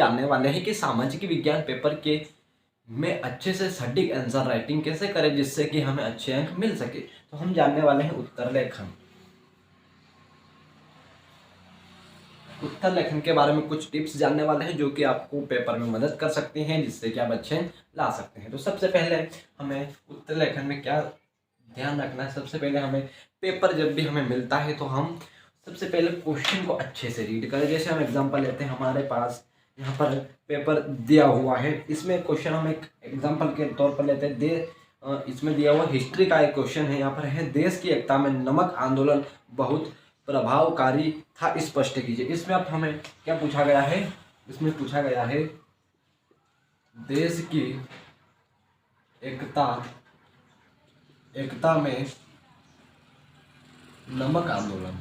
जानने वाले हैं कि सामाजिक विज्ञान पेपर के में अच्छे से सटीक आंसर राइटिंग कैसे करें जिससे कि हमें अच्छे अंक मिल सके। तो हम जानने वाले हैं उत्तर लेखन। उत्तर लेखन के बारे में कुछ टिप्स जानने वाले हैं जो कि आपको पेपर में मदद कर सकते हैं जिससे कि आप अच्छे अंक ला सकते हैं। तो सबसे पहले हमें उत्तर लेखन में क्या ध्यान रखना है। सबसे पहले हमें पेपर जब भी हमें मिलता है तो हम सबसे पहले क्वेश्चन को अच्छे से रीड करें। जैसे हम एग्जांपल लेते हैं, हमारे पास यहाँ पर पेपर दिया हुआ है, इसमें क्वेश्चन हम एक एग्जांपल के तौर पर लेते हैं। इसमें दिया हुआ हिस्ट्री का एक क्वेश्चन है। यहाँ पर है, देश की एकता में नमक आंदोलन बहुत प्रभावकारी था, स्पष्ट कीजिए। इसमें अब हमें क्या पूछा गया है, इसमें पूछा गया है देश की एकता में नमक आंदोलन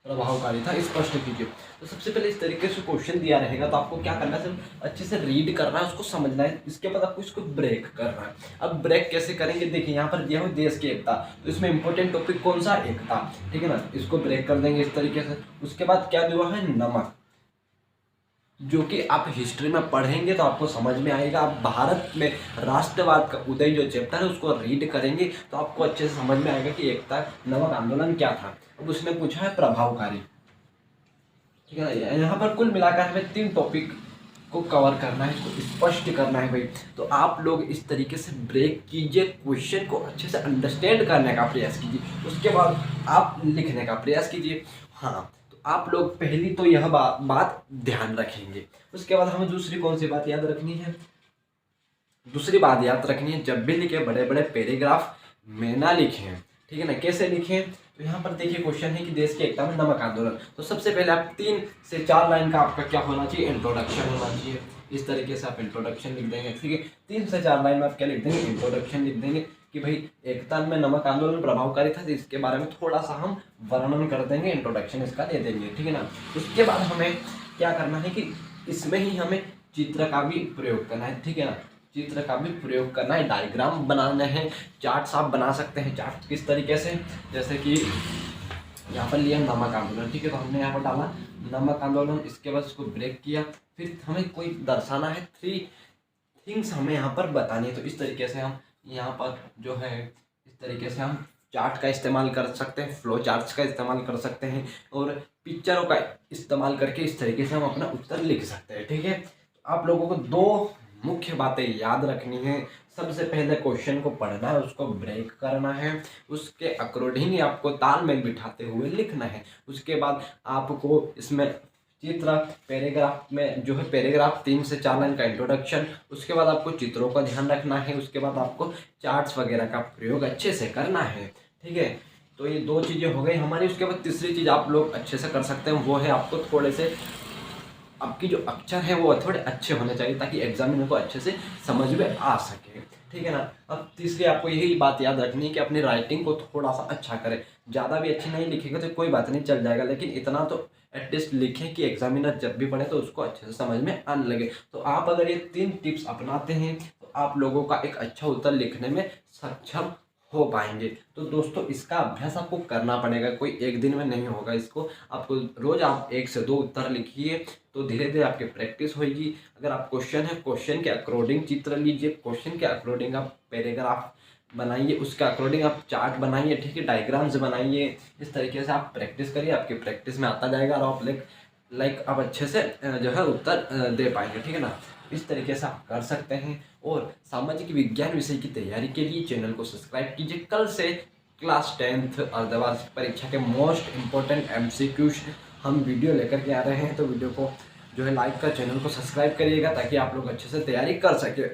प्रभावकारी था, स्पष्ट कीजिए। तो सबसे पहले इस तरीके से क्वेश्चन दिया रहेगा तो आपको क्या करना है, सिर्फ अच्छे से रीड करना है, उसको समझना है। इसके बाद आपको इसको ब्रेक करना है। अब ब्रेक कैसे करेंगे, देखिए यहाँ पर दिया हुआ देश की एकता, तो इसमें इंपॉर्टेंट टॉपिक कौन सा, एकता, ठीक है ना। इसको ब्रेक कर देंगे इस तरीके से। उसके बाद क्या दिया है, नमक, जो कि आप हिस्ट्री में पढ़ेंगे तो आपको समझ में आएगा। आप भारत में राष्ट्रवाद का उदय जो चैप्टर है उसको रीड करेंगे तो आपको अच्छे से समझ में आएगा कि एकता नमक आंदोलन क्या था। अब उसने पूछा है प्रभावकारी, ठीक है ना। यहाँ पर कुल मिलाकर हमें 3 टॉपिक को कवर करना है, इसको स्पष्ट करना है भाई। तो आप लोग इस तरीके से ब्रेक कीजिए, क्वेश्चन को अच्छे से अंडरस्टैंड करने का प्रयास कीजिए, उसके बाद आप लिखने का प्रयास कीजिए। हाँ, आप लोग पहली तो यह बात ध्यान रखेंगे। उसके बाद हमें दूसरी कौन सी बात याद रखनी है, दूसरी बात याद रखनी है, जब भी लिखे बड़े बड़े पैराग्राफ में ना लिखें, ठीक है ना। कैसे लिखें, तो यहाँ पर देखिए क्वेश्चन है कि देश की एकता में नमक आंदोलन, तो सबसे पहले आप 3 से 4 लाइन का आपका क्या होना चाहिए, इंट्रोडक्शन होना चाहिए। इस तरीके से आप इंट्रोडक्शन लिख देंगे, ठीक है। 3 से 4 लाइन में आप क्या लिख देंगे, इंट्रोडक्शन लिख देंगे कि भाई एकता में नमक आंदोलन प्रभावकारी था, तो इसके बारे में थोड़ा सा हम वर्णन कर देंगे, इंट्रोडक्शन इसका दे देंगे, ठीक है ना। उसके बाद हमें क्या करना है कि इसमें ही हमें चित्र का भी प्रयोग करना है, ठीक है ना। चित्र का भी प्रयोग करना है, डायग्राम बनाने हैं, चार्ट्स आप बना सकते हैं। चार्ट किस तरीके से, जैसे कि यहाँ पर लिया नमक आंदोलन, ठीक है, तो हमने यहाँ पर डाला नमक आंदोलन। इसके बाद उसको ब्रेक किया, फिर हमें कोई दर्शाना है, 3 थिंग्स हमें यहाँ पर बतानी है। तो इस तरीके से हम यहाँ पर जो है इस तरीके से हम चार्ट का इस्तेमाल कर सकते हैं, फ्लो चार्ट्स का इस्तेमाल कर सकते हैं और पिक्चरों का इस्तेमाल करके इस तरीके से हम अपना उत्तर लिख सकते हैं, ठीक है। आप लोगों को 2 मुख्य बातें याद रखनी है। सबसे पहले क्वेश्चन को पढ़ना है, उसको ब्रेक करना है, उसके अकॉर्डिंग ही आपको तालमेल बिठाते हुए लिखना है। उसके बाद आपको इसमें चित्र, पैराग्राफ में जो है पैराग्राफ 3 से 4 लाइन का इंट्रोडक्शन, उसके बाद आपको चित्रों का ध्यान रखना है, उसके बाद आपको चार्ट्स वगैरह का प्रयोग अच्छे से करना है, ठीक है। तो ये 2 चीज़ें हो गई हमारी। उसके बाद तीसरी चीज़ आप लोग अच्छे से कर सकते हैं, वो है आपको थोड़े से आपकी जो अक्षर है वो थोड़े अच्छे होने चाहिए ताकि एग्जामिनर को अच्छे से समझ में आ सके, ठीक है ना। अब तीसरी आपको यही बात याद रखनी है कि अपनी राइटिंग को थोड़ा सा अच्छा करें। ज़्यादा भी अच्छी नहीं लिखेगा तो कोई बात नहीं, चल जाएगा, लेकिन इतना तो एटलीस्ट लिखें कि एग्जामिनर जब भी पढ़े तो उसको अच्छे से समझ में आने लगे। तो आप अगर ये 3 टिप्स अपनाते हैं तो आप लोगों का एक अच्छा उत्तर लिखने में सक्षम हो पाएंगे। तो दोस्तों इसका अभ्यास आपको करना पड़ेगा, कोई एक दिन में नहीं होगा। इसको आपको रोज आप 1 से 2 उत्तर लिखिए तो धीरे धीरे आपकी प्रैक्टिस होगी। अगर आप क्वेश्चन है, क्वेश्चन के अकॉर्डिंग चित्र लीजिए, क्वेश्चन के अकॉर्डिंग आप पैराग्राफ बनाइए, उसके अकॉर्डिंग आप चार्ट बनाइए, ठीक है, डायग्राम्स बनाइए। इस तरीके से आप प्रैक्टिस करिए, आपकी प्रैक्टिस में आता जाएगा और आप आप अच्छे से जो है उत्तर दे पाएंगे, ठीक है ना। इस तरीके से आप कर सकते हैं। और सामाजिक विज्ञान विषय की तैयारी के लिए चैनल को सब्सक्राइब कीजिए। कल से क्लास 10th अर्धवार्षिक परीक्षा के मोस्ट इम्पोर्टेंट MCQs हम वीडियो लेकर के आ रहे हैं, तो वीडियो को जो है लाइक कर, चैनल को सब्सक्राइब करिएगा ताकि आप लोग अच्छे से तैयारी कर सके।